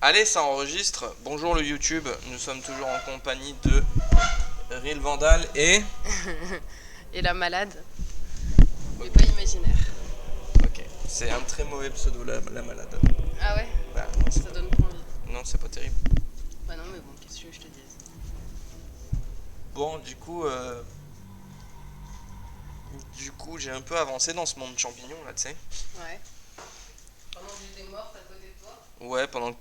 Allez, ça enregistre. Bonjour le YouTube. Nous sommes toujours en compagnie de Real Vandal et. Et la malade, mais pas Ok, imaginaire. ok. C'est un très mauvais pseudo, la malade. Ah ouais. Bah, non, Ça donne pas envie. c'est pas terrible. Bah non, mais bon, qu'est-ce que je te dise. Bon, j'ai un peu avancé dans ce monde champignon là, tu sais. Ouais. Pendant que j'étais morte à côté de toi. Ouais, pendant que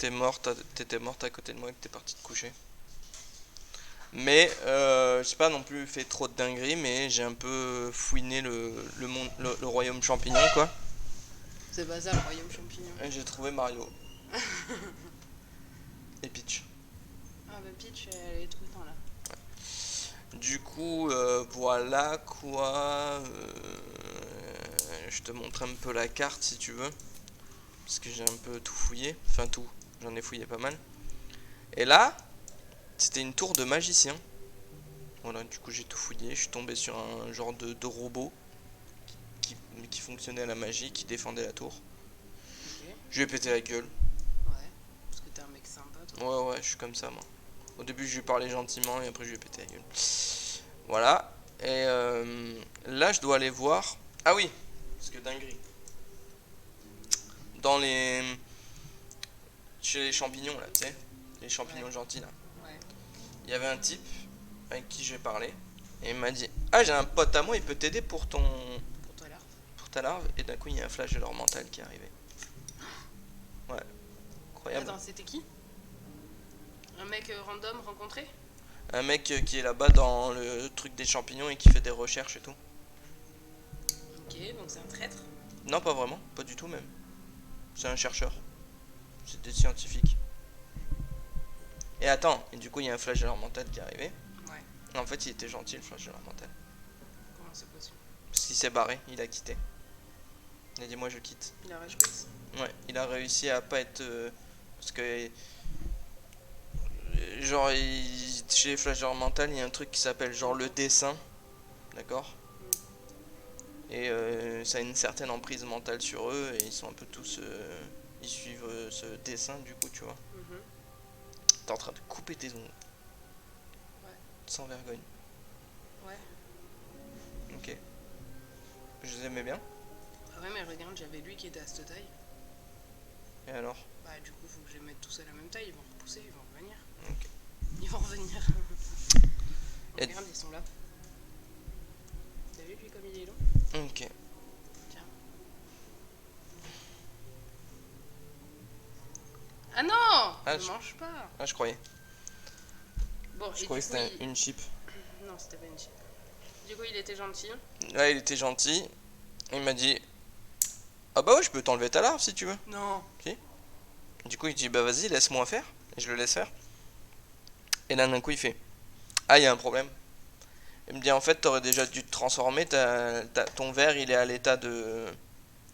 t'étais morte à côté de moi et que t'es parti te coucher. Mais j'ai pas non plus fait trop de dingueries, mais j'ai un peu fouiné le monde, le royaume champignon quoi. C'est pas ça le royaume champignon. Et j'ai trouvé Mario et Peach. Ah bah Peach, elle est tout le temps là. Du coup, voilà quoi. Je te montre un peu la carte si tu veux. Parce que j'ai un peu tout fouillé. Enfin, tout. J'en ai fouillé pas mal. Et là, c'était une tour de magicien. Voilà, du coup, j'ai tout fouillé. Je suis tombé sur un genre de robot qui fonctionnait à la magie, qui défendait la tour. Ok. Je lui ai pété la gueule. Ouais. Parce que t'es un mec sympa, toi. Ouais, ouais, je suis comme ça, moi. Au début, je lui parlais gentiment et après, je lui ai pété la gueule. Voilà. Et là, je dois aller voir. Ah oui, parce que dinguerie. Dans les. Chez les champignons, là, tu sais. Les Ouais. champignons gentils, là. Ouais. Il y avait un type avec qui j'ai parlé. Et il m'a dit: Ah, j'ai un pote à moi, il peut t'aider Pour toi là. pour ta larve. Et d'un coup, il y a un flash de leur mental qui est arrivé. Ouais, incroyable. Attends, c'était qui? Un mec random rencontré? Un mec qui est là-bas dans le truc des champignons et qui fait des recherches et tout. Ok, donc c'est un traître. Non, pas vraiment, pas du tout même. C'est un chercheur. C'est des scientifiques. Et attends, et du coup, il y a un flash de leur mental qui est arrivé. Ouais. En fait, il était gentil, le flash de leur mental. Comment c'est possible? Parce qu'il s'est barré, il a quitté. Il a dit: Moi, je quitte. Il a rage quit. Ouais, il a réussi à pas être. Parce que. Genre, chez les flasheurs mentales, il y a un truc qui s'appelle genre le dessin. D'accord. Hmm. Et ça a une certaine emprise mentale sur eux. Et ils sont un peu tous. Ils suivent ce dessin, du coup, tu vois. Mhm. T'es en train de couper tes ongles. Ouais. Sans vergogne. Ouais. Ok. Je les aimais bien. Ah ouais, mais regarde, j'avais lui qui était à cette taille. Et alors? Bah du coup, faut que je les mette tous à la même taille. Ils vont repousser, ils vont revenir. Ok. Ils vont revenir. Et- Regarde, ils sont là. T'as vu lui comme il est long? Ok. Tiens. Ah non! Ah, Ne je, mange pas! ah, je croyais. Bon, Je et croyais du que coup, c'était une chip. Non, c'était pas une chip. Du coup, il était gentil. Là, il était gentil. Il m'a dit: Ah bah ouais, je peux t'enlever ta larve si tu veux. Non! Si. Du coup, il dit: Bah vas-y, laisse-moi faire. Et je le laisse faire. Et là, d'un coup, il fait: Ah, il y a un problème. Il me dit: En fait, t'aurais déjà dû te transformer. Ton verre, il est à l'état de.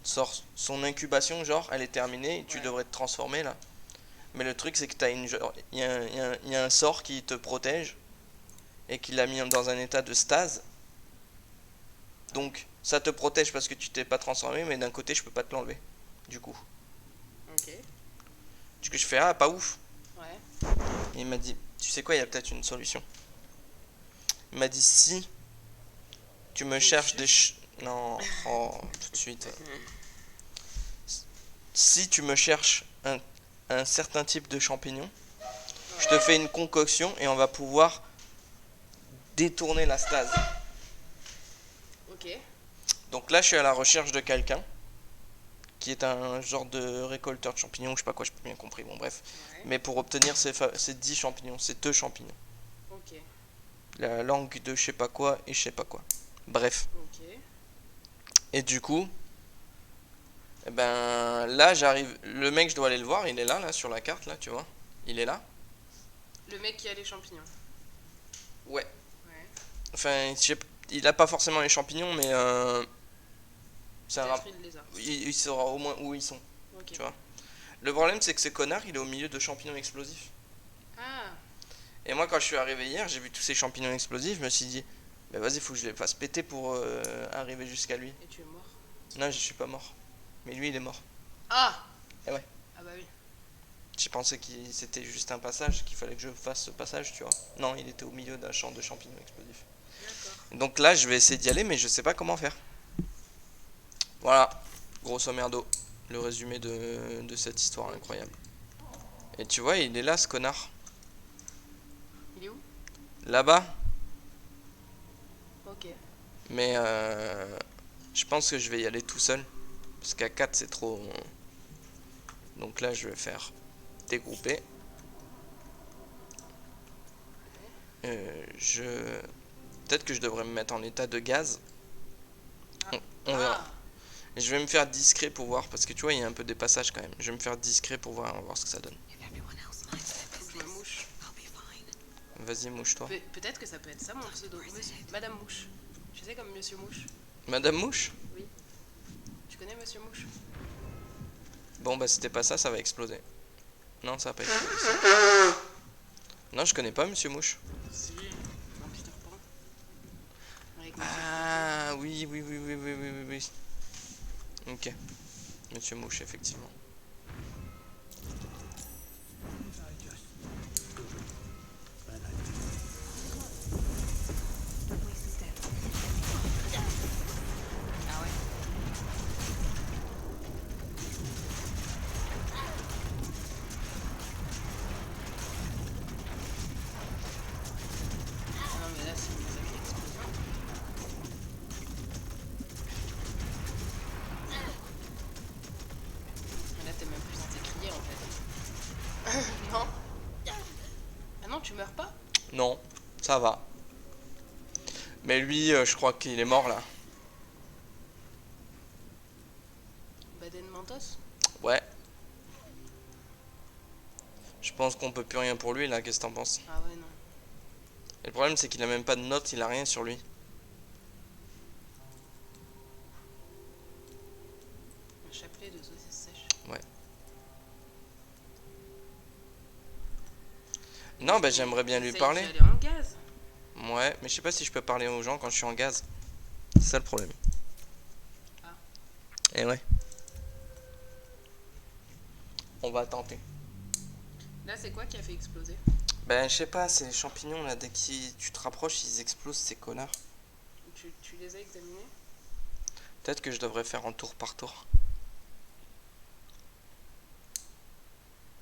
Son incubation, genre, elle est terminée. Et tu Ouais. devrais te transformer là. Mais le truc, c'est que t'as une. Il y a un sort qui te protège. Et qui l'a mis dans un état de stase. Donc, ça te protège parce que tu t'es pas transformé. Mais d'un côté, je peux pas te l'enlever. Du coup. Ok. Du coup, je fais: Ah, pas ouf. Ouais. Et il m'a dit: Tu sais quoi, il y a peut-être une solution. Il m'a dit: Si tu me Tu me cherches suces. Non, oh, tout de suite. Si tu me cherches un certain type de champignon, je te Ouais. fais une concoction et on va pouvoir détourner la stase. Ok. Donc là, je suis à la recherche de quelqu'un qui est un genre de récolteur de champignons, je sais pas quoi, je pas bien compris, bon bref. Ouais. Mais pour obtenir ces 10 champignons, ces 2 champignons. Ok. La langue de je sais pas quoi et je sais pas quoi. Bref. Ok. Et du coup, eh ben là j'arrive. Le mec, je dois aller le voir, il est là sur la carte, là, tu vois. Il est là. Le mec qui a les champignons. Ouais. Ouais. Enfin, il a pas forcément les champignons, mais c'est un Peut-être rap. il les a. Il saura au moins où ils sont, Ok. tu vois. Le problème, c'est que ce connard, il est au milieu de champignons explosifs. Ah. Et moi, quand je suis arrivé hier, j'ai vu tous ces champignons explosifs, je me suis dit: Bah vas-y, faut que je les fasse péter pour arriver jusqu'à lui. Et tu es mort. Non, je suis pas mort. Mais lui, il est mort. Ah! Et ouais. Ah bah oui. J'ai pensé que c'était juste un passage, qu'il fallait que je fasse ce passage, tu vois. Non, il était au milieu d'un champ de champignons explosifs. D'accord. Donc là, je vais essayer d'y aller, mais je sais pas comment faire. Voilà, grosso merdo, le résumé de cette histoire incroyable. Et tu vois, il est là, ce connard. Il est où? Là-bas, Ok. mais je pense que je vais y aller tout seul. Parce qu'à 4, c'est trop... Donc là, je vais faire dégrouper. Je... Peut-être que je devrais me mettre en état de gaz. Ah. On verra. Ah. Et je vais me faire discret pour voir, parce que tu vois, il y a un peu des passages quand même. Je vais me faire discret pour voir ce que ça donne. Faut que je me mouche. Vas-y, mouche-toi. Peut-être que ça peut être ça mon pseudo. Madame Mouche. Tu sais, comme Monsieur Mouche. Madame Mouche? Oui. Tu connais Monsieur Mouche? Bon, bah c'était pas ça, ça va exploser. Non, ça va pas exploser. Non, je connais pas Monsieur Mouche. Si. Dans Peter Pan. Avec Monsieur Ah, oui, oui, oui, oui, oui, oui, oui, oui. Ok. Monsieur Mouche, effectivement. Ah ouais. Ah non, mais là, c'est une sacrée explosion. Mais là, t'es même plus censé crier en fait. Non. Ah non, tu meurs pas? Non, ça va. Mais lui, je crois qu'il est mort là. Baden Mentos? Ouais. Je pense qu'on peut plus rien pour lui là, qu'est-ce que t'en penses? Ah ouais, non. Et le problème, c'est qu'il a même pas de notes, il a rien sur lui. Un chapelet de saucisses sèches. Ouais. Non, bah j'aimerais bien lui Essaye parler. d'y aller en gaz. Ouais, mais je sais pas si je peux parler aux gens quand je suis en gaz. C'est ça le problème. Ah. Et ouais. On va tenter. Là, c'est quoi qui a fait exploser? Ben, je sais pas, c'est les champignons là, dès que tu te rapproches, ils explosent ces connards. Tu les as examinés? Peut-être que je devrais faire un tour par tour.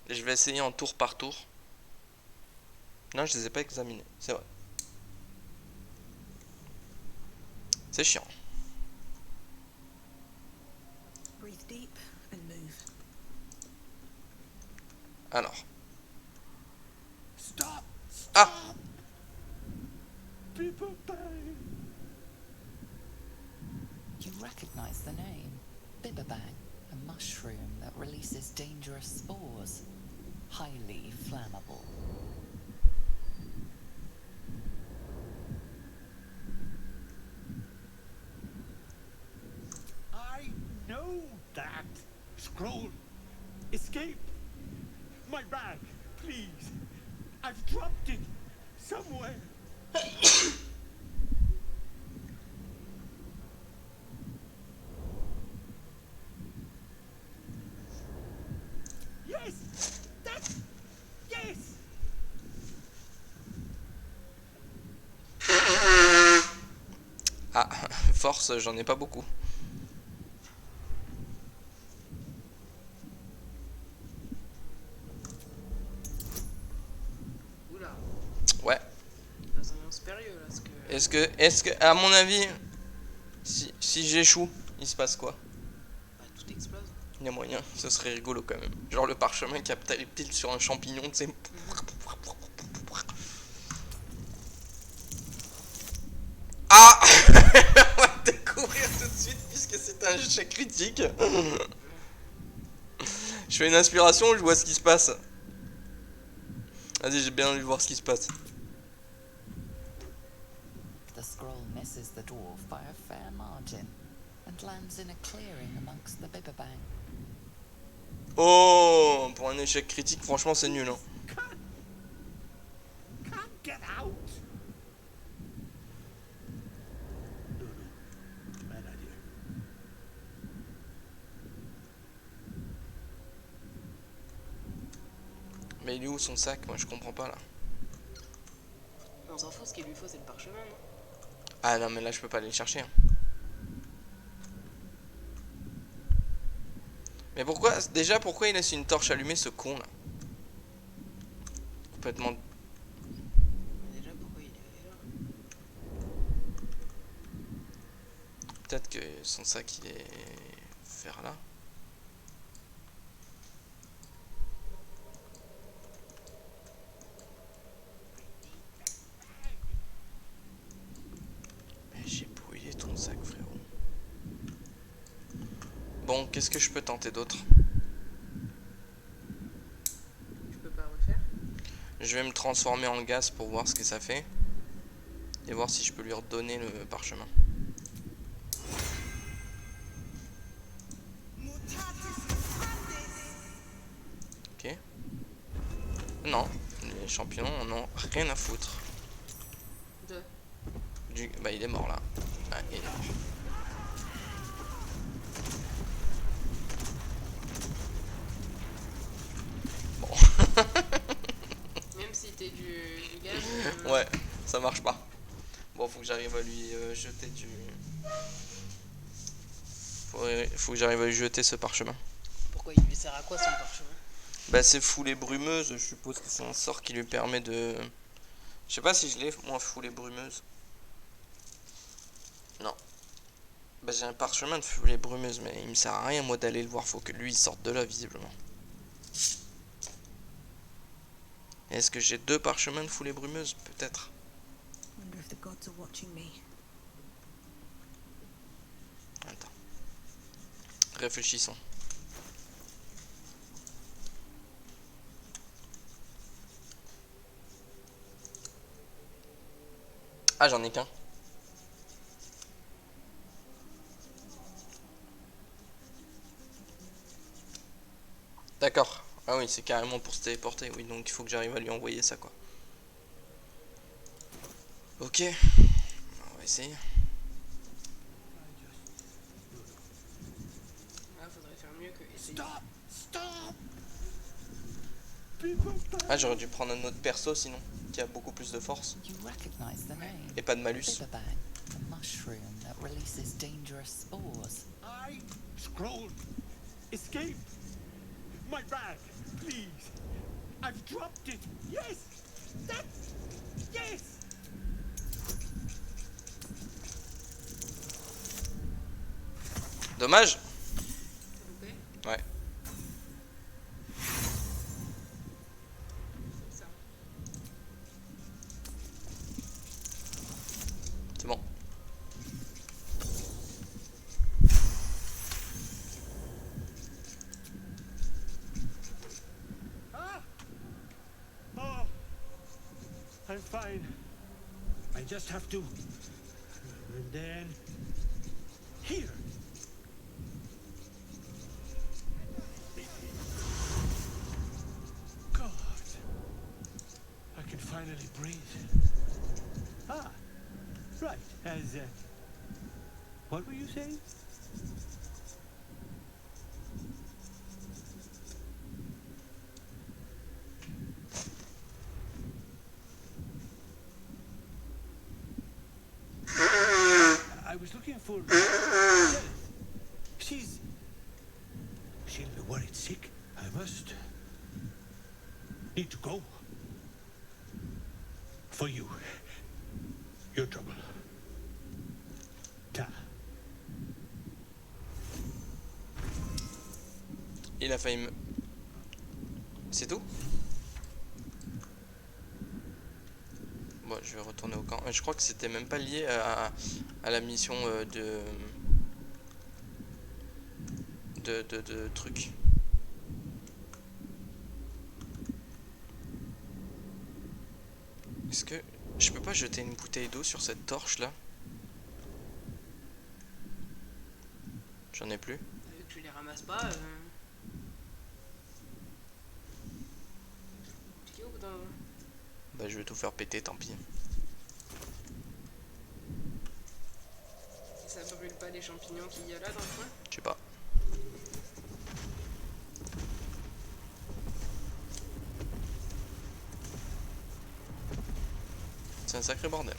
Et je vais essayer en tour par tour. Non, je les ai pas examinés, c'est vrai. C'est chiant. Breathe deep and move. Alors. Stop! Ah! People die! You recognize the name. Bibberbang, a mushroom that releases dangerous spores. Highly flammable. I know that! Scroll! Escape! My bag, please! I've dropped it somewhere! Yes! That's... Yes! Ah, force, j'en ai pas beaucoup. Oula. Ouais. Ça s'annonce périlleux là, ce que. Est-ce que, à mon avis, si j'échoue, il se passe quoi? Bah, tout explose. Il y a moyen, ce serait rigolo quand même. Genre le parchemin qui a pile sur un champignon, tu sais. Ah! On va découvrir tout de suite puisque c'est un échec critique. Je fais une inspiration, je vois ce qui se passe. Vas-y, j'ai bien envie de voir ce qui se passe. The scroll misses the dwarf by a fair margin and lands in a clearing amongst the Bibberbang. Oh, pour un échec critique, franchement, c'est nul. Hein. Can't get out! No, no. Bad idea. Mais il est où son sac? Moi je comprends pas là. On s'en fout, ce qu'il lui faut c'est le parchemin, non? Ah non mais là je peux pas aller le chercher. Hein. Mais pourquoi, déjà pourquoi il laisse une torche allumée ce con là? Complètement... Mais déjà, pourquoi il est là? Peut-être que son sac il est vers là. Mais j'ai brouillé ton sac frérot. Bon, qu'est-ce que je peux tenter d'autre? Tu peux pas refaire? Je vais me transformer en gaz pour voir ce que ça fait. Et voir si je peux lui redonner le parchemin. Ok. Non, les champignons en ont rien à foutre. Bah il est mort là. Ah, il est mort. Bon. Même si t'es du gaz. Ouais, ça marche pas. Bon, faut que j'arrive à lui jeter du... Faut que j'arrive à lui jeter ce parchemin. Pourquoi il lui sert à quoi son parchemin? Bah c'est foulée brumeuse, je suppose que c'est un sort qui lui permet de... Je sais pas si je l'ai, moi, foulée brumeuse. Non. Bah j'ai un parchemin de foulée brumeuse, mais il me sert à rien moi d'aller le voir, faut que lui il sorte de là visiblement. Est-ce que j'ai 2 parchemins de foulée brumeuse? Peut-être. Wonder if the gods are watching me. Attends. Réfléchissons. Ah j'en ai qu'un. D'accord. Ah oui, c'est carrément pour se téléporter, oui, donc il faut que j'arrive à lui envoyer ça quoi. Ok, on va essayer. Ah, faudrait faire mieux que essayer. Stop! Stop! People Ah j'aurais dû prendre un autre perso sinon, qui a beaucoup plus de force. You recognize the name. Et pas de malus. Bibberbang, a mushroom that releases dangerous spores. I scroll. Escape. My bag, please. I've dropped it. Yes. That. Yes. Dommage. Loupé? Ouais. C'est ça. C'est bon. Ah. Oh. I'm fine. I just have to. And then. Here. God. I can finally breathe. Ah. Right. As. What were you saying? I was looking for Shelley. She'll be worried sick. I must need to go. For you. Your trouble. Ta. Il a failli me... C'est tout? Bon, je vais retourner au camp. Je crois que c'était même pas lié à la mission de trucs. Est-ce que je peux pas jeter une bouteille d'eau sur cette torche là? J'en ai plus. Vu que tu les ramasses pas, compliqué au bout d'un moment. Bah je vais tout faire péter, tant pis. Ça brûle pas les champignons qu'il y a là dans le coin? Je sais pas. C'est un sacré bordel.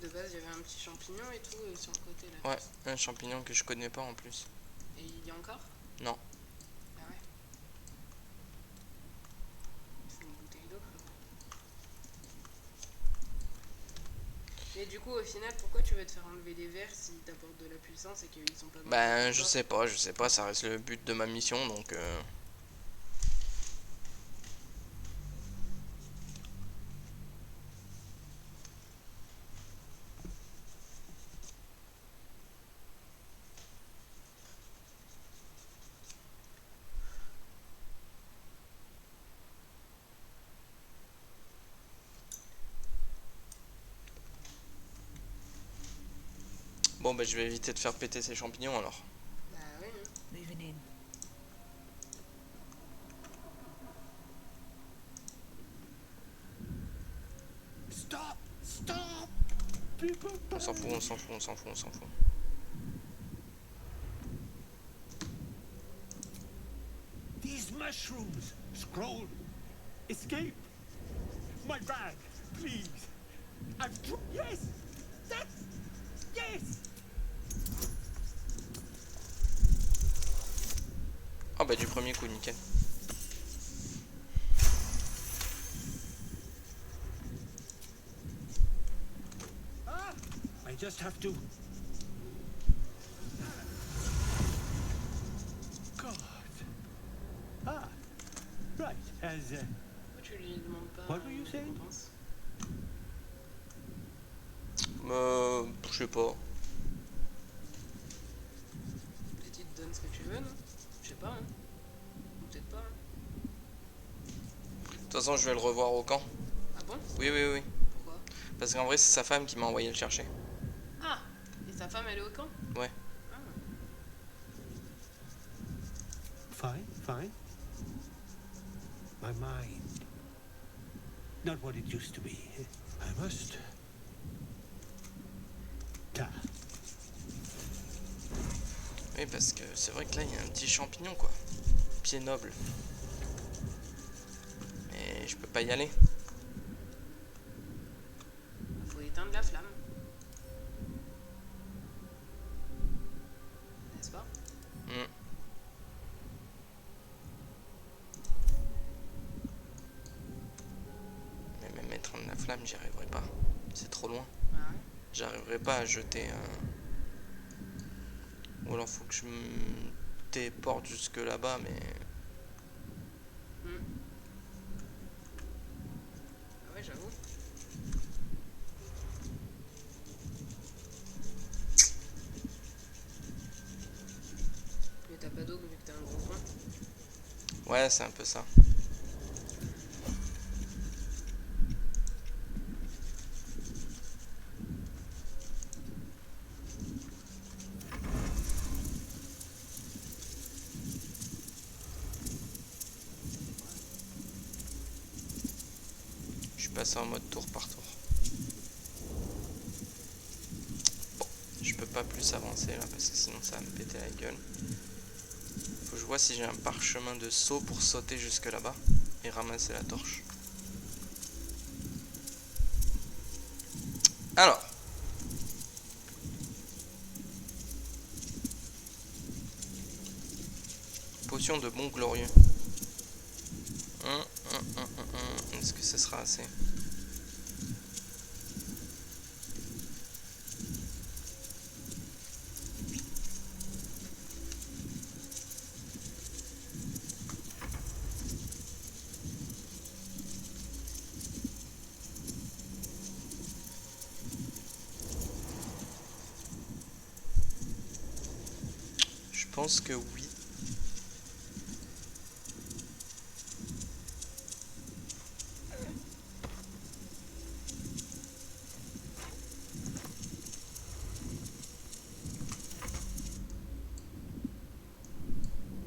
De base, il y avait un petit champignon et tout sur le côté là. Ouais, un champignon que je connais pas en plus. Et il y a encore? Non. Ah ouais. C'est une bouteille d'eau. Mais du coup, au final, pourquoi tu veux te faire enlever les vers s'ils t'apportent de la puissance et qu'ils sont pas... Ben, je sais pas, ça reste le but de ma mission, donc... Bon, ben, je vais éviter de faire péter ces champignons, alors. Bah oui. Hein. Moving in. Stop! Stop! People On s'en fout, on s'en fout, on s'en fout, on s'en fout. These mushrooms! Scroll! Escape! My bag! Please! Yes! That's... Yes! Ah bah du premier coup, nickel. Ah! I just have to... God! Ah! Right, as... Pourquoi tu lui demandes pas... What were you saying? récompense? Je sais pas. Peut-être il te donne ce que tu veux, non? Je sais pas, hein. Ou peut-être pas, hein. De toute façon, je vais le revoir au camp. Ah bon? Oui, oui, oui. Pourquoi? Parce qu'en vrai, c'est sa femme qui m'a envoyé le chercher. Ah! Et sa femme, elle est au camp? Ouais. Ah. Fine, fine. My mind. Not what it used to be. I must... Ta. Oui, parce que c'est vrai que là, il y a un petit champignon, quoi. Pied noble. Mais je peux pas y aller. Faut éteindre la flamme. N'est-ce pas? Hmm. Mais même éteindre la flamme, j'y arriverai pas. C'est trop loin. Ah ouais. J'arriverai pas à jeter un... Ou alors faut que je me téléporte jusque là-bas, mais... Ah ouais, j'avoue. Mais t'as pas d'eau vu que t'as un gros coin. Ouais, c'est un peu ça. Je suis passé en mode tour par tour. Bon, je peux pas plus avancer là parce que sinon ça va me péter la gueule. Faut que je vois si j'ai un parchemin de saut pour sauter jusque là-bas et ramasser la torche. Alors. Potion de bon glorieux. Est-ce que ce sera assez? pense que oui.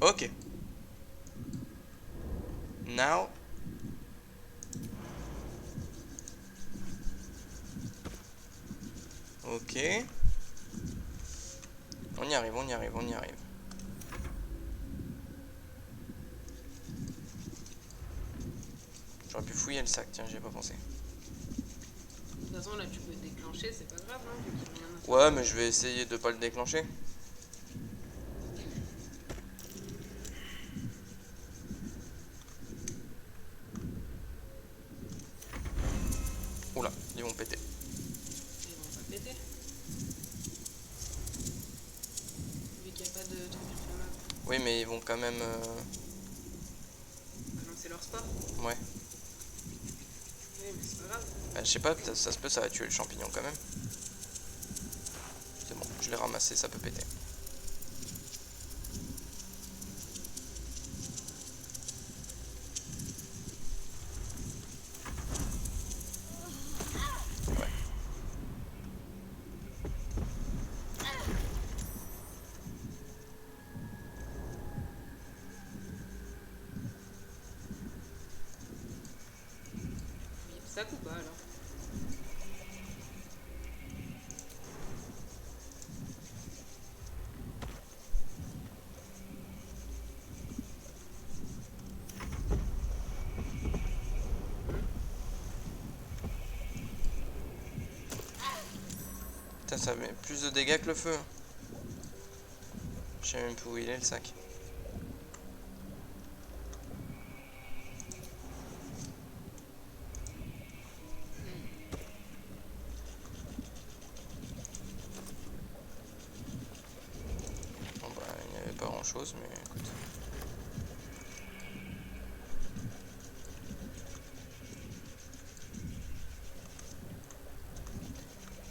Ok. Now. Ok. On y arrive, on y arrive, on y arrive. J'aurais pu fouiller le sac, tiens, j'y ai pas pensé. De toute façon, là, tu peux le déclencher, c'est pas grave, hein, vu qu'il y a rien à faire. Ouais, mais je vais essayer de pas le déclencher. Oula, ils vont péter. Ils vont pas péter. Vu qu'il n'y a pas de truc inflammable. Oui, mais ils vont quand même... Lancer leur sport. Ouais. Oui, mais c'est pas grave. Bah, je sais pas, ça se peut, ça va tuer le champignon quand même. C'est bon, je l'ai ramassé, ça peut péter. Ouais. Ça coupe pas alors. Putain, ça met plus de dégâts que le feu. Je sais même plus où il est le sac. Bon bah il n'y avait pas grand chose mais écoute.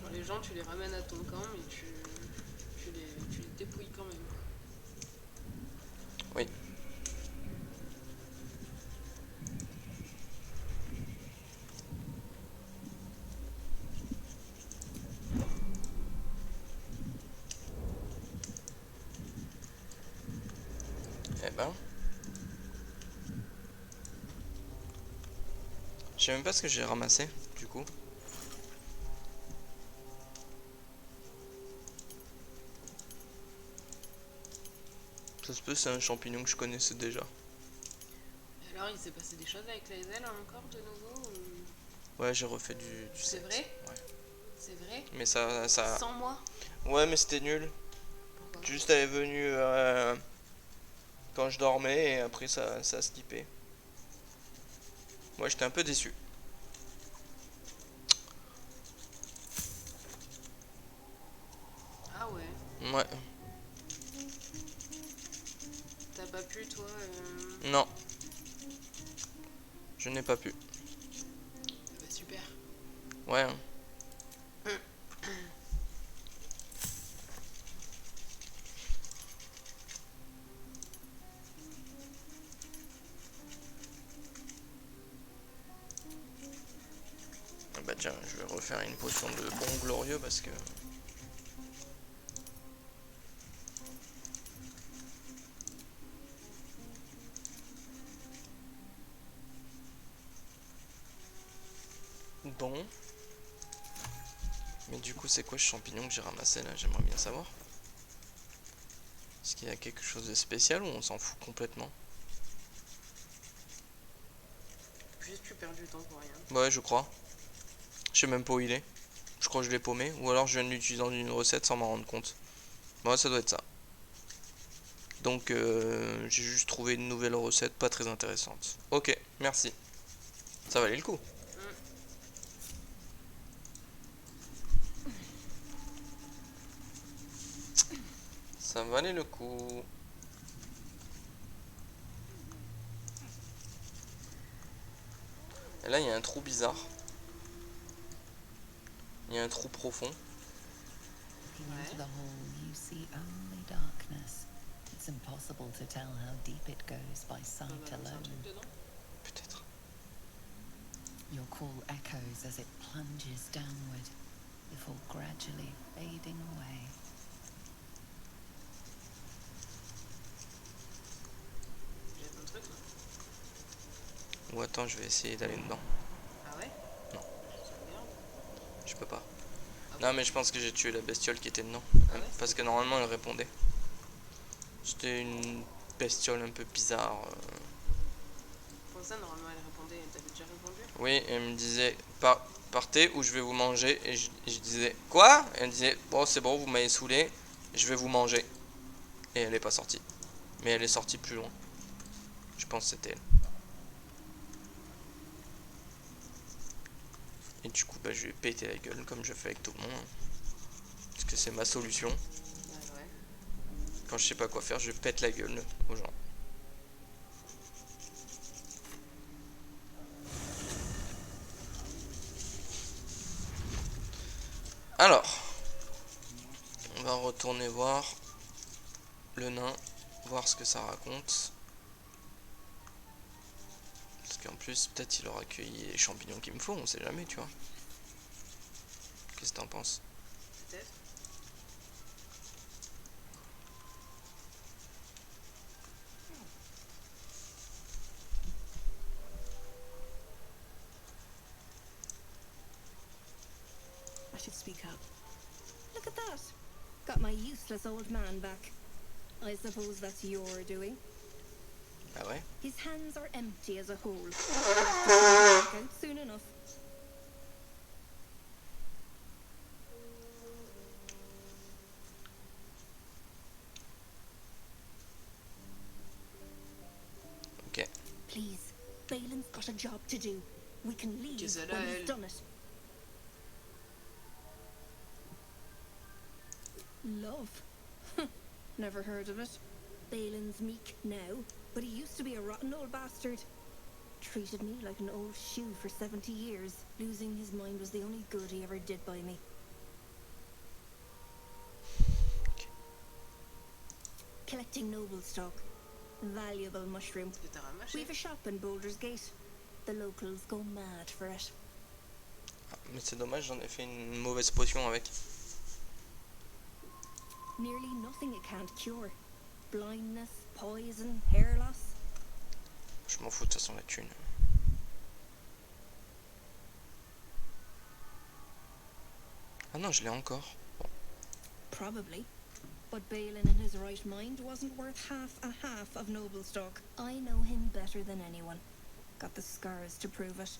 Genre, les gens, tu les ramènes à ton camp, mais tu les dépouilles quand même. Oui. Eh ben. Je sais même pas ce que j'ai ramassé du coup. Ça se peut, c'est un champignon que je connaissais déjà. Et alors, il s'est passé des choses avec les ailes encore de nouveau ou... Ouais, j'ai refait du C'est set. vrai? Ouais. C'est vrai? Mais ça... Sans moi? Ouais, mais c'était nul. Pourquoi? Juste, elle est venue quand je dormais et après ça a skippé. Moi, j'étais un peu déçu. Ah ouais. Ouais. T'as pas pu, toi Non. Je n'ai pas pu. Bah, super. Ouais. Hein. Ah bah tiens, je vais refaire une potion de bon glorieux parce que... Bon. Mais du coup, c'est quoi ce champignon que j'ai ramassé là? J'aimerais bien savoir. Est-ce qu'il y a quelque chose de spécial ou on s'en fout complètement? Juste, tu perds du temps pour rien. Ouais, je crois. Je sais même pas où il est. Je crois que je l'ai paumé. Ou alors je viens de l'utiliser dans une recette sans m'en rendre compte. Ouais, ça doit être ça. Donc, j'ai juste trouvé une nouvelle recette pas très intéressante. Ok, merci. Ça valait le coup. Ça valait le coup. Et là, il y a un trou bizarre. Il y a un trou profond. Looking into the hole, you see only darkness. It's impossible to tell how deep it goes by On sight va lancer un alone. truc dedans. Peut-être. Your call echoes as it plunges downward, before gradually fading away. Jette un truc là. Ou attends, je vais essayer d'aller dedans. Ah ouais? Non. Sauvegarde. Je peux pas. Ah Non, mais je pense que j'ai tué la bestiole qui était dedans. Ah ouais, Parce que normalement, elle répondait. C'était une bestiole un peu bizarre. Pour ça, normalement, elle répondait. Elle t'avait déjà répondu? Oui, elle me disait partez ou je vais vous manger. Et je disais quoi? Elle disait bon, c'est bon, vous m'avez saoulé, je vais vous manger. Et elle est pas sortie. Mais elle est sortie plus loin. Je pense que c'était elle. Et du coup, bah, je vais péter la gueule comme je fais avec tout le monde. Parce que c'est ma solution. Ah ouais. Quand je sais pas quoi faire, je pète la gueule aux gens. Alors, on va retourner voir le nain, voir ce que ça raconte. Parce qu'en plus, peut-être il aura cueilli les champignons qu'il me faut, on sait jamais, tu vois. Qu'est-ce que t'en penses? Peut-être. I should speak up. Look at that. Got my useless old man back. I suppose that's your doing. Ah ouais? His hands are empty as a whole. Back out soon enough. Ok. Please, Balin's got a job to do. We can leave Qu'est-ce when qu'elle a, he's elle? done it. Love? Never heard of it. Balin's meek now, but he used to be a rotten old bastard. Treated me like an old shoe for 70 years. Losing his mind was the only good he ever did by me. Collecting noble stock. Valuable mushroom. Que t'as ramassé? We've a shop in Boulder's Gate. The locals go mad for it. Ah, mais c'est dommage, j'en ai fait une mauvaise potion avec. Nearly nothing it can't cure. Blindness, poison, hair loss. Je m'en fous de toute façon la thune. Ah non, je l'ai encore. Bon. Probably. But Balin in his right mind wasn't worth half of noble stock. I know him better than anyone. Got the scars to prove it.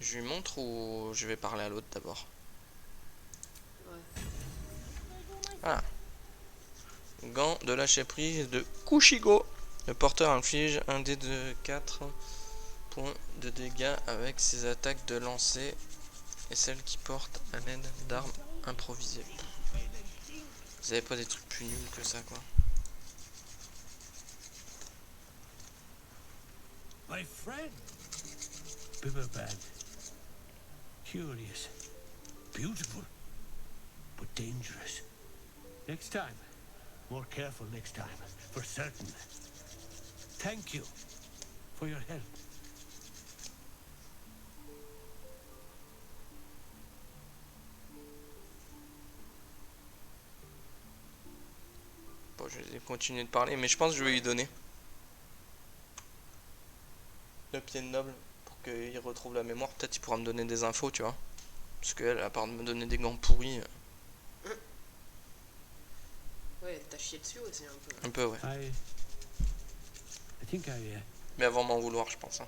Je lui montre ou je vais parler à l'autre d'abord? Ouais. Voilà. Gant de lâcher prise de Kushigo. Le porteur inflige un dé de 4 points de dégâts avec ses attaques de lancer et celles qui portent à l'aide d'armes improvisées. Vous avez pas des trucs plus nuls que ça, quoi? My friend, Bibberbad. Curious, beautiful, but dangerous. Next time, more careful next time, for certain. Thank you for your help. Bon, je vais continuer de parler, mais je pense que je vais lui donner le pied de noble pour qu'il retrouve la mémoire. Peut-être il pourra me donner des infos, tu vois. Parce qu'elle, à part de me donner des gants pourris, Ouais, t'as chié dessus aussi un peu. un peu, ouais. I think I, Mais avant m'en vouloir, je pense. Hein.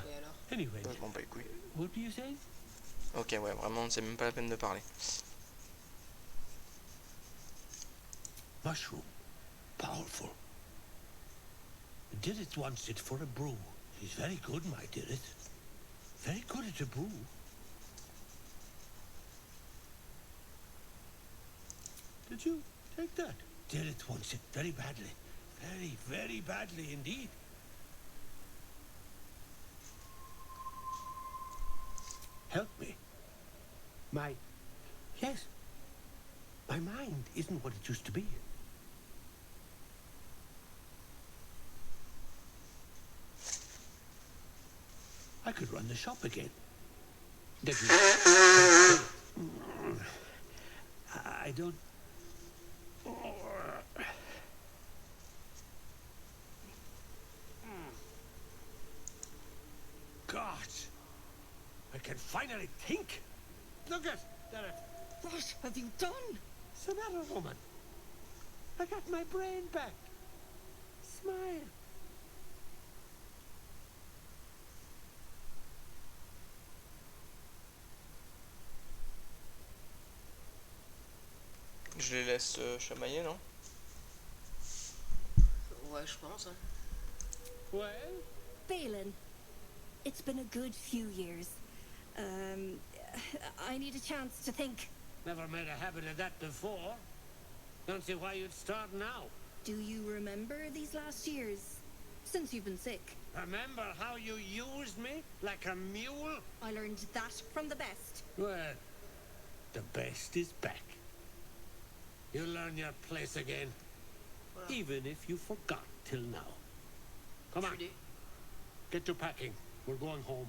Et alors? anyway, Je m'en bats les couilles. what do you say? Ok, ouais, vraiment, c'est même pas la peine de parler. Mushroom, powerful. Didit wants it for a brew. He's very good, my Didit. Very good at a brew. Did you take that? Didit wants it very badly. Very, very badly indeed. Help me. Yes. My mind isn't what it used to be. I could run the shop again. I don't... God! I can finally think! Look at that! What have you done? Sonata woman! I got my brain back! Smile! Je les laisse chamailler, non? Ouais, je pense. Hein. Well? Balin, it's been a good few years. I need a chance to think. Never made a habit of that before. Don't see why you'd start now. Do you remember these last years? Since you've been sick. Remember how you used me like a mule? I learned that from the best. Well, the best is back. You'll learn your place again, Voilà. even if you forgot till now. Come on, Culé. get to packing. We're going home.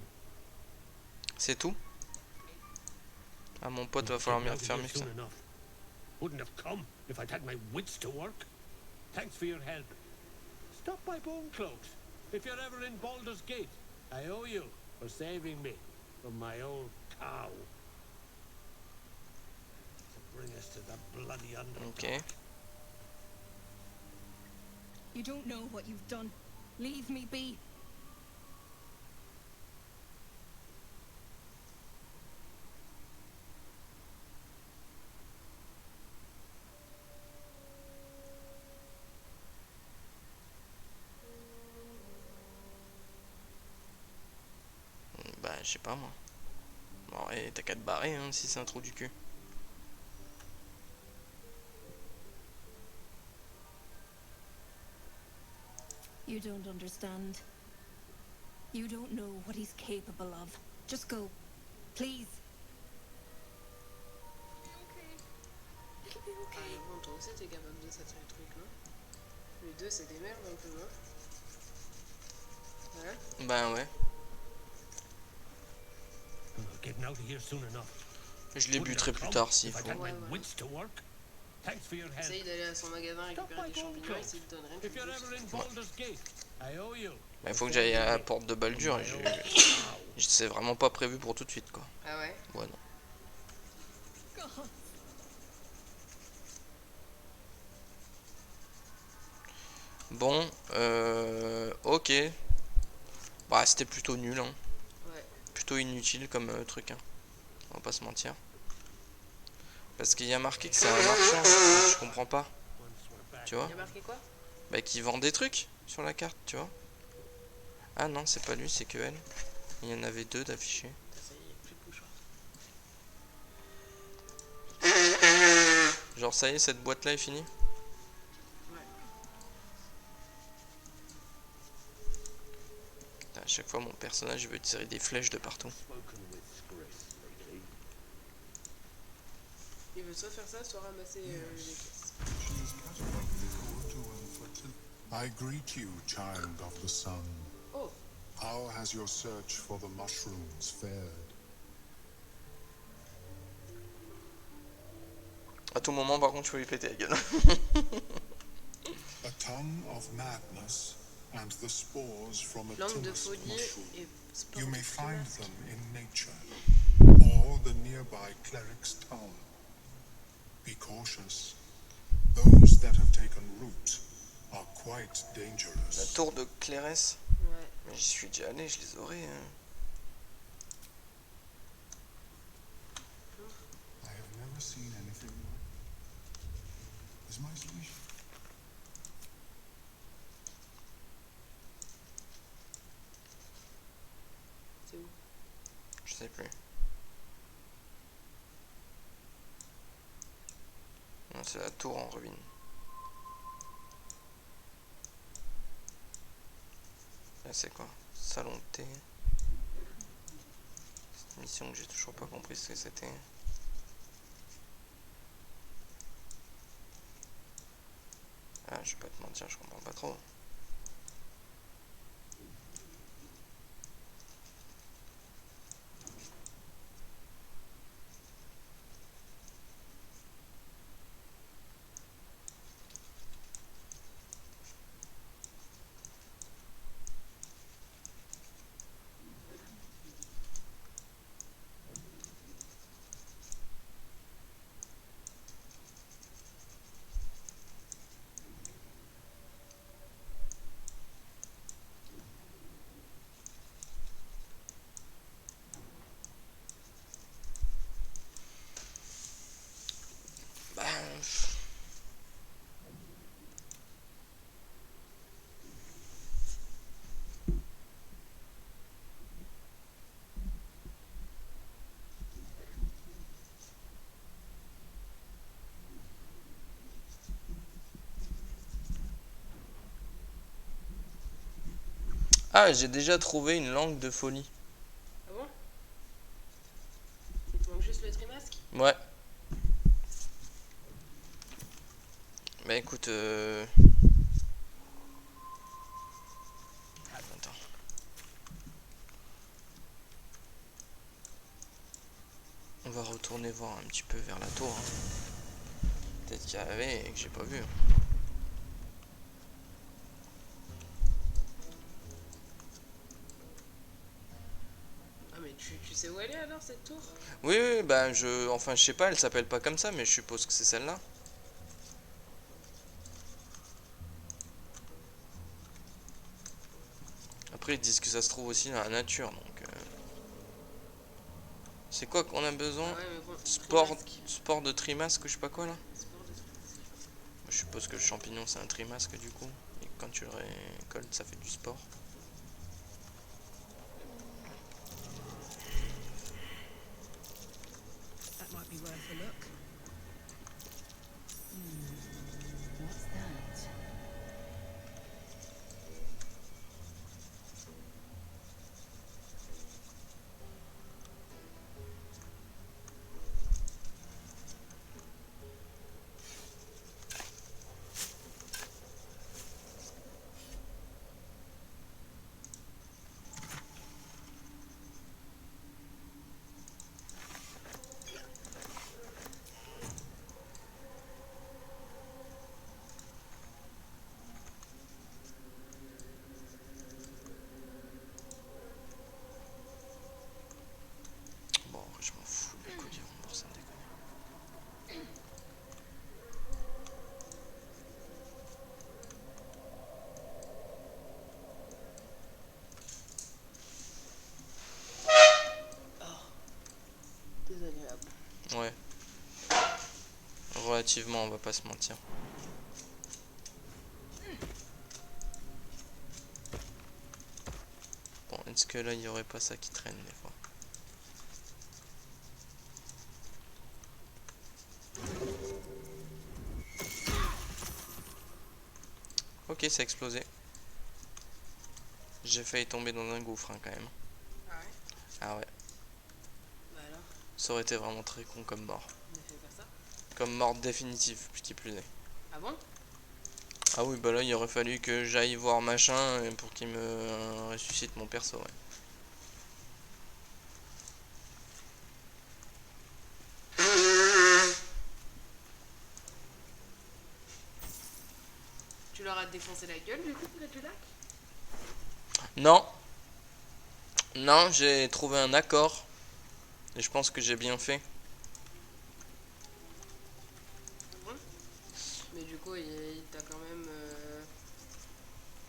C'est tout? Ah, mon pote va falloir me faire mieux que ça. Soon enough. Wouldn't have come if I'd had my wits to work. Thanks for your help. Stop by Bone Cloaks if you're ever in Baldur's Gate. I owe you for saving me from my old cow. To bring us to the bloody underground. Ok. You don't know what you've done. Leave me be. Bah, je sais pas moi. Bon, et t'as qu'à te barrer hein, si c'est un trou du cul. You don't understand. You don't know what he's capable of. Just go. Please. It'll be Ah, okay. mais bon, toi aussi t'es capable de ça, le truc, non? Les deux, c'est des merdes un peu, non? Hein? Bah ouais. Getting out of here soon enough. Je les Wouldn't buterai have plus come tard s'il if I'd faut. had my Ouais, ouais. wits to work. Thanks for your help. Essaye d'aller à son magasin récupérer des champignons et s'il te donne rien, tu If you're le ever in bouges. Baldur's Gate, I owe you. Bah, il faut que j'aille à la porte de Baldur et c'est vraiment pas prévu pour tout de suite quoi. Ah ouais? Ouais, non. God. Bon, ok. Bah, c'était plutôt nul, hein. Ouais. Plutôt inutile comme truc, hein. On va pas se mentir. Parce qu'il y a marqué que c'est un marchand, je comprends pas. Tu vois? Il y a marqué quoi? Bah, qui vend des trucs sur la carte, tu vois? Ah non, c'est pas lui, c'est que elle. Il y en avait deux d'affichés. Ça y est, plus de bouchons. Genre, ça y est, cette boîte là est finie? Ouais. À chaque fois, mon personnage il veut tirer des flèches de partout. Il veut soit faire ça, soit ramasser les caisses. I greet you, child of the sun. Oh! How has your search for the mushrooms fared? À tout moment, par contre, je peux lui péter la gueule. A tongue of madness and the spores from a Langue de tinous folie mushroom. et sport You may de find masque. them in nature or the nearby cleric's tower. Be cautious. Those that have taken root are quite La dangerous. tour de Clérès. Ouais. Mais j'y suis déjà allé, je les aurais. Hein. I have never seen anything like. Is my solution? C'est où? Je sais plus. Non, c'est la tour en ruine. Là, c'est quoi? Salon de thé. Cette mission que j'ai toujours pas compris ce que c'était. Ah, je vais pas te mentir, je comprends pas trop. Bah, ah, j'ai déjà trouvé une langue de folie. Ah bon? Il te manque juste le trimasque? Ouais. Bah écoute, attends. On va retourner voir un petit peu vers la tour. Hein. Peut-être qu'il y avait et que j'ai pas vu. Ah mais tu sais où elle est alors cette tour? Oui, oui, bah enfin je sais pas, elle s'appelle pas comme ça, mais je suppose que c'est celle-là. Après ils disent que ça se trouve aussi dans la nature, donc. C'est quoi qu'on a besoin? Ah ouais mais bon, Sport, trimasque. sport de trimasque ou je sais pas quoi là. Sport de trimasque. Je suppose que le champignon c'est un trimasque du coup. Et quand tu le récoltes ça fait du sport. That might be worth a look. What's that? Bon, je m'en fous les couilles pour ça déconne. Désagréable. Ouais. Relativement, on va pas se mentir. Bon, est-ce que là il y aurait pas ça qui traîne des fois? Ok, ça a explosé. J'ai failli tomber dans un gouffre hein, quand même. Ah ouais? Ah ouais, Bah alors, ça aurait été vraiment très con comme mort. ne fais pas ça. Comme mort définitive, qui plus est. Ah bon? Ah oui, bah là il aurait fallu que j'aille voir machin pour qu'il me ressuscite mon perso, ouais. Tu leur as défoncé la gueule du coup près du lac? Non, non, j'ai trouvé un accord. Et je pense que j'ai bien fait. Bon. Mais du coup il t'a quand même...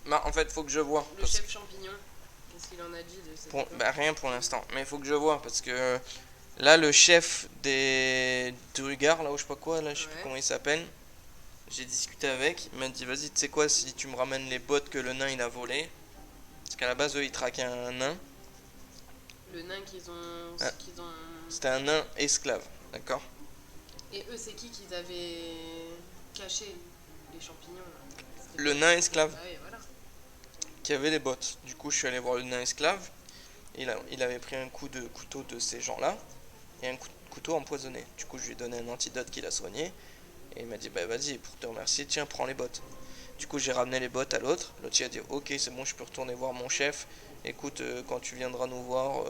Bah en fait faut que je vois. Le Parce chef champignon, qu'est-ce qu'il en a dit de cette pour, époque? bah rien pour l'instant. Mais il faut que je vois parce que là le chef des Drugar, là ou je sais pas quoi, là je sais plus Ouais. comment il s'appelle. J'ai discuté avec, il m'a dit vas-y tu sais quoi si tu me ramènes les bottes que le nain il a volé. Parce qu'à la base eux ils traquaient un nain. Le nain qu'ils ont... Ah. qu'ils ont... C'était un nain esclave, d'accord? Et eux c'est qui qu'ils avaient caché les champignons là? C'était Le pas- nain esclave Ah ouais voilà. qui avait les bottes. Du coup je suis allé voir le nain esclave. Il avait pris un coup de couteau de ces gens-là. Et un couteau empoisonné. Du coup je lui ai donné un antidote qu'il a soigné. Et il m'a dit bah vas-y pour te remercier tiens prends les bottes. Du coup, j'ai ramené les bottes à l'autre. L'autre, il a dit, ok, c'est bon, je peux retourner voir mon chef. Écoute, quand tu viendras nous voir,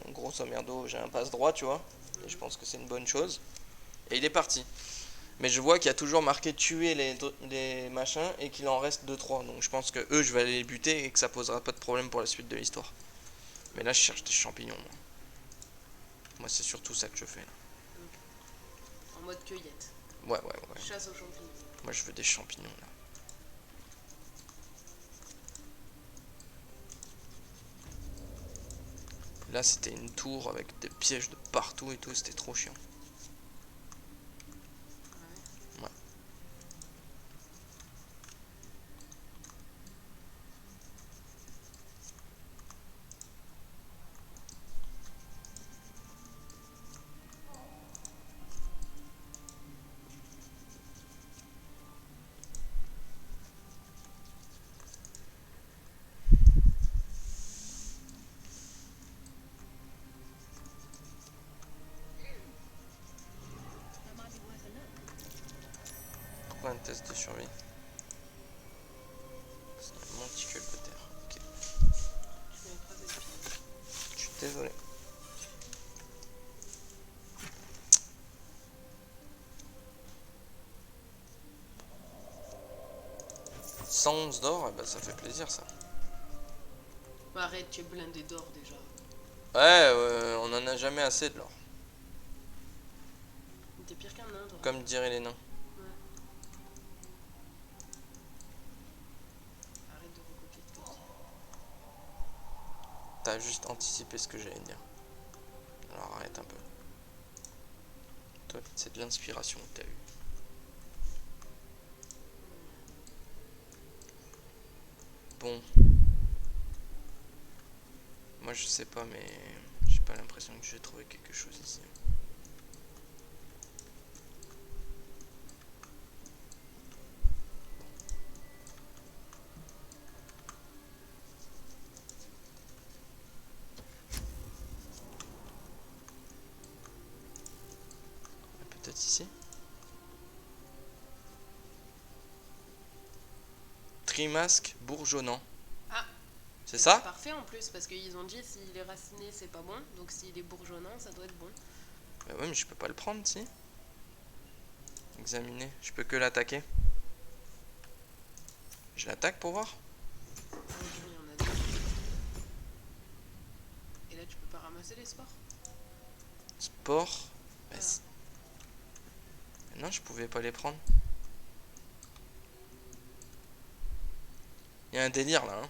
grosso merdo, j'ai un passe-droit, tu vois. Et je pense que c'est une bonne chose. Et il est parti. Mais je vois qu'il y a toujours marqué tuer les machins et qu'il en reste 2-3. Donc je pense que eux, je vais aller les buter et que ça posera pas de problème pour la suite de l'histoire. Mais là, je cherche des champignons, moi. Moi, c'est surtout ça que je fais, là. En mode cueillette. Ouais, ouais, ouais. Chasse aux champignons. Moi, je veux des champignons, là. Là, c'était une tour avec des pièges de partout et tout. C'était trop chiant. Ouais. That might be worth a look. Pourquoi un test de survie? C'est un monticule de terre. Ok. Je vais écraser le pied. Je suis désolé. « 111 d'or, eh ben, ça fait plaisir ça. Bah, arrête, tu es blindé d'or déjà. Ouais, on en a jamais assez de l'or. T'es pire qu'un nain, toi. Comme diraient les nains. Ouais. Arrête de recopier de toi. T'as juste anticipé ce que j'allais dire. Alors arrête un peu. Toi, c'est de l'inspiration que t'as eu. Bon. Moi je sais pas, mais j'ai pas l'impression que j'ai trouvé quelque chose ici. Peut-être ici. Trimasque bourgeonnant. Ah, C'est ça? parfait en plus, parce qu'ils ont dit s'il est raciné, c'est pas bon. Donc s'il est bourgeonnant, ça doit être bon. Bah ouais, mais je peux pas le prendre, si. Examiner. Je peux que l'attaquer. Je l'attaque pour voir. Ah oui, il y en a deux. Et là, tu peux pas ramasser les sports. Sport. Bah, Voilà. si. Non, je pouvais pas les prendre. Il y a un délire là, hein.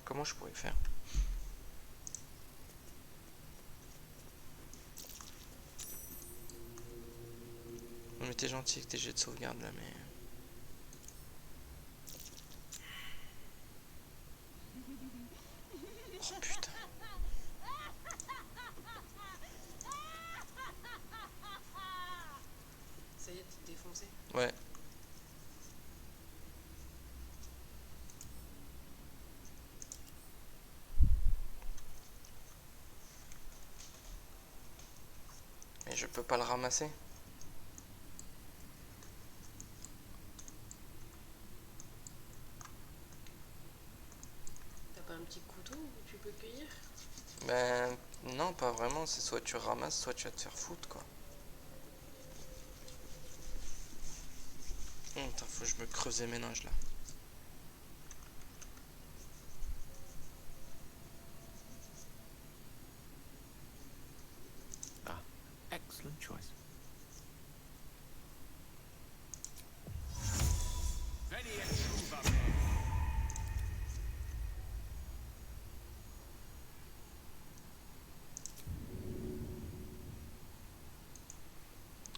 Comment je pourrais faire? On était gentil avec tes jets de sauvegarde là, mais... Oh putain. Ça y est, t'es défoncé. Ouais. Mais je peux pas le ramasser. T'as pas un petit couteau où tu peux cueillir? Ben non, pas vraiment. C'est soit tu ramasses, soit tu vas te faire foutre quoi. Putain, faut que je me creuse les méninges là. Excellent choice.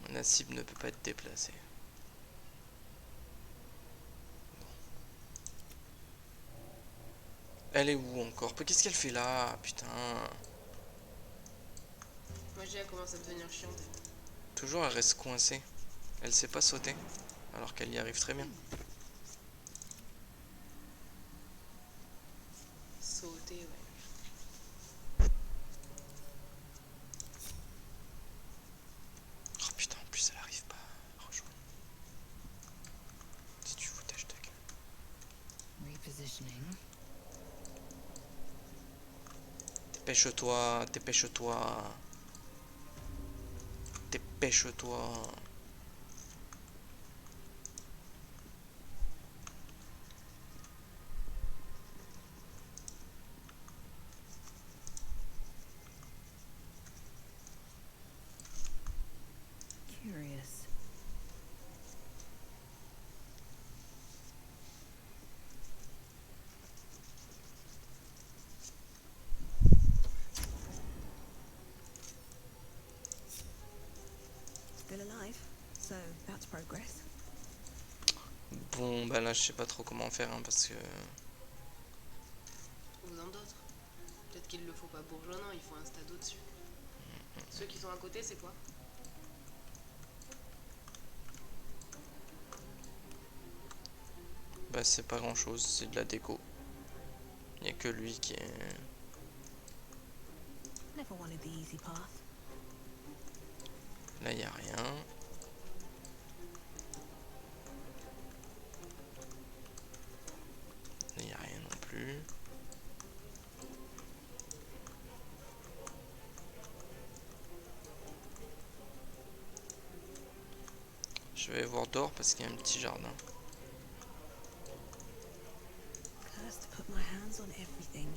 La cible ne peut pas être déplacée. Elle est où encore? Qu'est-ce qu'elle fait là? Putain. Moi, j'ai commencé à devenir chiante. Toujours elle reste coincée. Elle sait pas sauter. Alors qu'elle y arrive très bien. Sauter, ouais. Oh putain, en plus elle arrive pas à rejoindre. Repositioning. Dépêche-toi, dépêche-toi. Dépêche-toi. Curious. Still alive, so that's progress. Bon, bah là, je sais pas trop comment faire, hein, parce que... Ou dans d'autres. Peut-être qu'il le faut pas bourgeonnant, il faut un stade au-dessus. Ceux qui sont à côté, c'est quoi? Bah, c'est pas grand-chose, c'est de la déco. Il y a que lui qui est... Never wanted the easy path. Là, il y a rien. Là, il y a rien non plus. Je vais voir dehors parce qu'il y a un petit jardin. Cursed to put my hands on everything.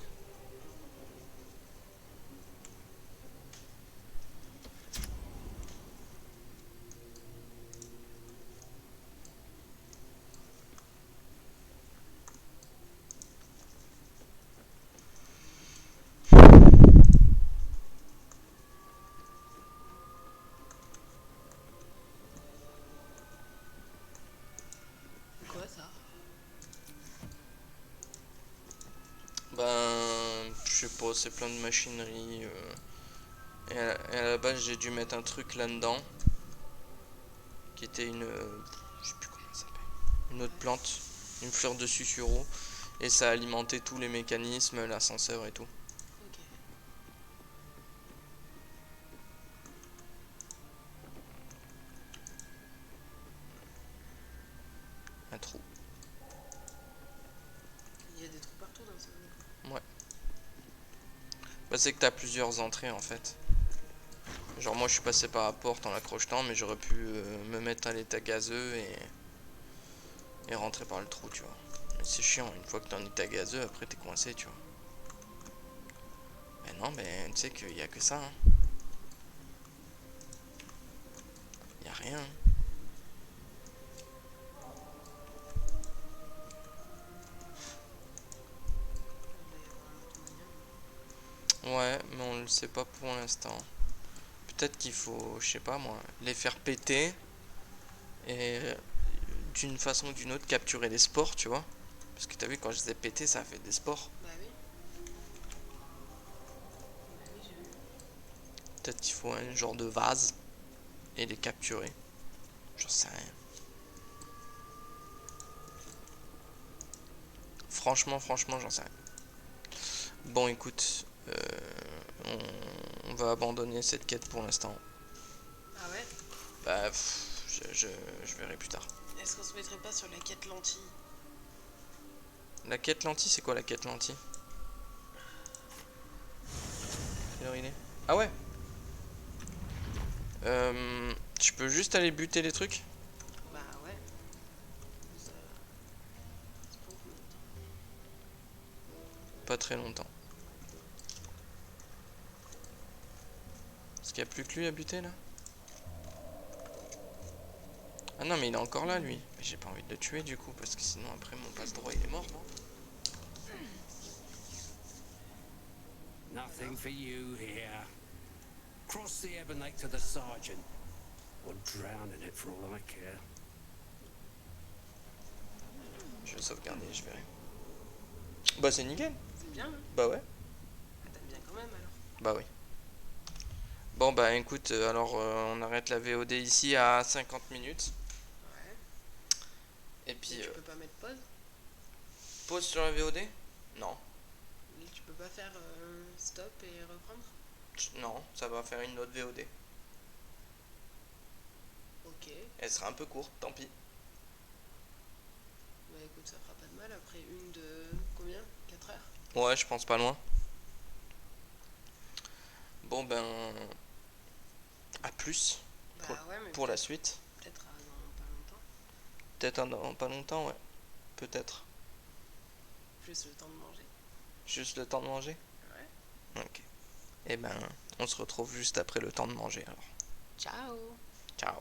Quoi ça? Ben, je sais pas, c'est plein de machinerie. Et à la base, j'ai dû mettre un truc là-dedans. Qui était une... je sais plus comment ça s'appelle. Une autre plante. Une fleur de susurrau. Et ça alimentait tous les mécanismes, l'ascenseur et tout. Ok. Un trou. Il y a des trous partout dans ce monde. Ouais. Bah, c'est que t'as plusieurs entrées en fait. Genre moi je suis passé par la porte en l'accrochetant, mais j'aurais pu me mettre à l'état gazeux et rentrer par le trou, tu vois. Mais c'est chiant, une fois que t'es en état gazeux, après t'es coincé, tu vois. Mais non, mais tu sais qu'il y a que ça, hein. Y a rien. Ouais, mais on le sait pas pour l'instant. Peut-être qu'il faut, je sais pas moi, les faire péter et d'une façon ou d'une autre capturer les spores, tu vois. Parce que t'as vu, quand je les ai pétés, ça a fait des spores. Bah oui. Bah oui, j'ai vu. Peut-être qu'il faut un genre de vase et les capturer. J'en sais rien. Franchement, j'en sais rien. Bon, écoute, on va abandonner cette quête pour l'instant. Ah ouais? Bah, je verrai plus tard. Est-ce qu'on se mettrait pas sur la quête lentille? La quête lentille, c'est quoi la quête lentille? Quelle heure il est? Ah ouais. Je peux juste aller buter les trucs? Bah ouais. Ça... C'est pas cool. Pas très longtemps. Parce qu'il n'y a plus que lui à buter là? Ah non, mais il est encore là lui. Mais j'ai pas envie de le tuer du coup, parce que sinon après mon passe droit il est mort, non? Nothing for you here. Cross the Ebonite to the sergeant. Or drown in it for all I care. Je vais sauvegarder, je verrai. Bah c'est nickel. C'est bien, hein? Bah ouais. Ah, t'aimes bien quand même alors. Bah oui. Bon bah écoute, alors on arrête la VOD ici à 50 minutes. Ouais. Et puis Mais tu peux pas mettre pause? pause sur la VOD? Non. Oui, tu peux pas faire stop et reprendre? Non, ça va faire une autre VOD. Ok. Elle sera un peu courte, tant pis. Bah écoute, ça fera pas de mal après une de combien? 4 heures? Ouais, je pense pas loin. Bon ben, à plus Bah pour, ouais, mais pour la peut-être suite. peut-être dans pas longtemps. Peut-être dans pas longtemps, ouais. Peut-être. Juste le temps de manger. Juste le temps de manger? Ouais. Ok. Et ben, on se retrouve juste après le temps de manger alors. Ciao! Ciao.